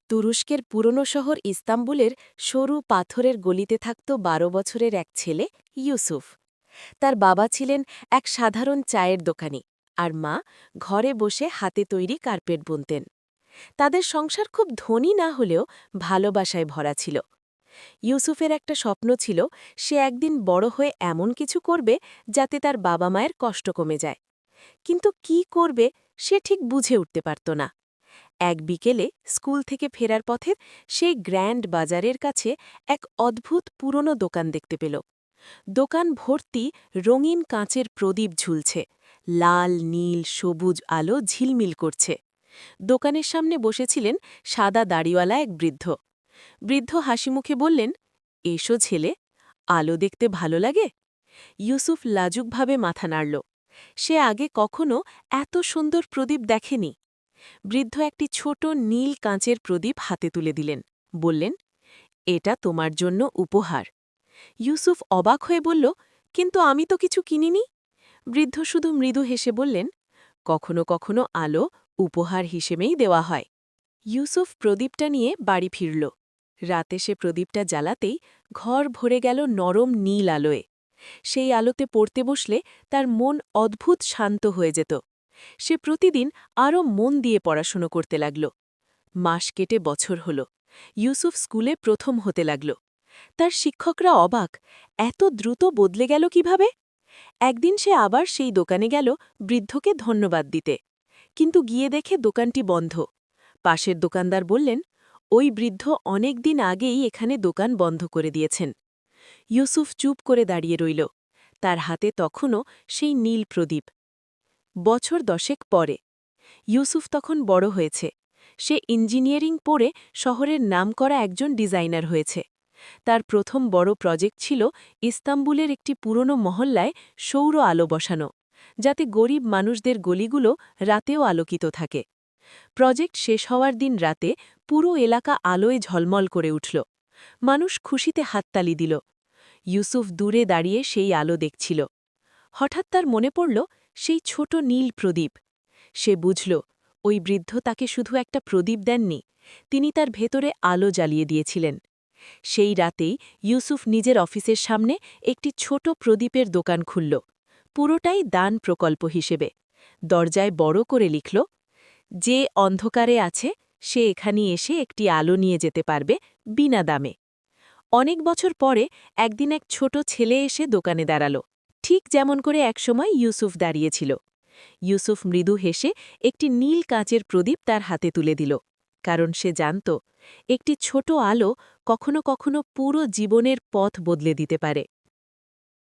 তুরস্কের পুরনো শহর ইস্তাম্বুলের সরু পাথরের গলিতে থাকত ১২ বছরের এক ছেলে ইউসুফ। তার বাবা ছিলেন এক সাধারণ চায়ের দোকানি, আর মা ঘরে বসে হাতে তৈরি কার্পেট বুনতেন। তাদের সংসার খুব ধনী না হলেও ভালোবাসায় ভরা ছিল। ইউসুফের একটা স্বপ্ন ছিল, সে একদিন বড় হয়ে এমন কিছু করবে যাতে তার বাবা মায়ের কষ্ট কমে যায়। কিন্তু কি করবে সে ঠিক বুঝে উঠতে পারত না। এক বিকেলে স্কুল থেকে ফেরার পথে সেই গ্র্যান্ড বাজারের কাছে এক অদ্ভুত পুরনো দোকান দেখতে পেল। দোকান ভর্তি রঙিন কাঁচের প্রদীপ ঝুলছে, লাল নীল সবুজ আলো ঝিলমিল করছে। দোকানের সামনে বসেছিলেন সাদা দাড়িওয়ালা এক বৃদ্ধ। বৃদ্ধ হাসিমুখে বললেন, এসো ছেলে, আলো দেখতে ভালো লাগে? ইউসুফ লাজুকভাবে মাথা নাড়ল। সে আগে কখনো এত সুন্দর প্রদীপ দেখেনি। বৃদ্ধ একটি ছোট নীল কাঁচের প্রদীপ হাতে তুলে দিলেন, বললেন, এটা তোমার জন্য উপহার। ইউসুফ অবাক হয়ে বলল, কিন্তু আমি তো কিছু কিনিনি। বৃদ্ধ শুধু মৃদু হেসে বললেন, কখনো কখনো আলো উপহার হিসেবেই দেওয়া হয়। ইউসুফ প্রদীপটা নিয়ে বাড়ি ফিরল। রাতে সে প্রদীপটা জ্বালাতেই ঘর ভরে গেল নরম নীল আলোয়। সেই আলোতে পড়তে বসলে তার মন অদ্ভুত শান্ত হয়ে যেত। সে প্রতিদিন আরও মন দিয়ে পড়াশুনো করতে লাগল। মাস কেটে বছর হল। ইউসুফ স্কুলে প্রথম হতে লাগল। তার শিক্ষকরা অবাক, এত দ্রুত বদলে গেল কিভাবে? একদিন সে আবার সেই দোকানে গেল বৃদ্ধকে ধন্যবাদ দিতে, কিন্তু গিয়ে দেখে দোকানটি বন্ধ। পাশের দোকানদার বললেন, ওই বৃদ্ধ অনেক দিন আগেই এখানে দোকান বন্ধ করে দিয়েছেন। ইউসুফ চুপ করে দাঁড়িয়ে রইল। তার হাতে তখনও সেই নীল প্রদীপ। বছর 10 পরে ইউসুফ তখন বড় হয়েছে। সে ইঞ্জিনিয়ারিং পড়ে শহরের নামকরা একজন ডিজাইনার হয়েছে। তার প্রথম বড় প্রজেক্ট ছিল ইস্তাম্বুলের একটি পুরনো মহল্লায় সৌর আলো বসানো, যাতে গরিব মানুষদের গলিগুলো রাতেও আলোকিত থাকে। প্রজেক্ট শেষ হওয়ার দিন রাতে পুরো এলাকা আলোয় ঝলমল করে উঠল। মানুষ খুশিতে হাততালি দিল। ইউসুফ দূরে দাঁড়িয়ে সেই আলো দেখছিল। হঠাৎ তার মনে পড়ল সেই ছোট নীল প্রদীপ। সে বুঝল, ওই বৃদ্ধ তাকে শুধু একটা প্রদীপ দেননি, তিনি তার ভেতরে আলো জ্বালিয়ে দিয়েছিলেন। সেই রাতেই ইউসুফ নিজের অফিসের সামনে একটি ছোট প্রদীপের দোকান খুলল, পুরোটাই দান প্রকল্প হিসেবে। দরজায় বড় করে লিখল, যে অন্ধকারে আছে সে এখানে এসে একটি আলো নিয়ে যেতে পারবে বিনা দামে। অনেক বছর পরে একদিন এক ছোট ছেলে এসে দোকানে দাঁড়াল, ঠিক যেমন করে একসময় ইউসুফ দাঁড়িয়েছিল। ইউসুফ মৃদু হেসে একটি নীল কাঁচের প্রদীপ তার হাতে তুলে দিল, কারণ সে জানত একটি ছোট আলো কখনো কখনো পুরো জীবনের পথ বদলে দিতে পারে।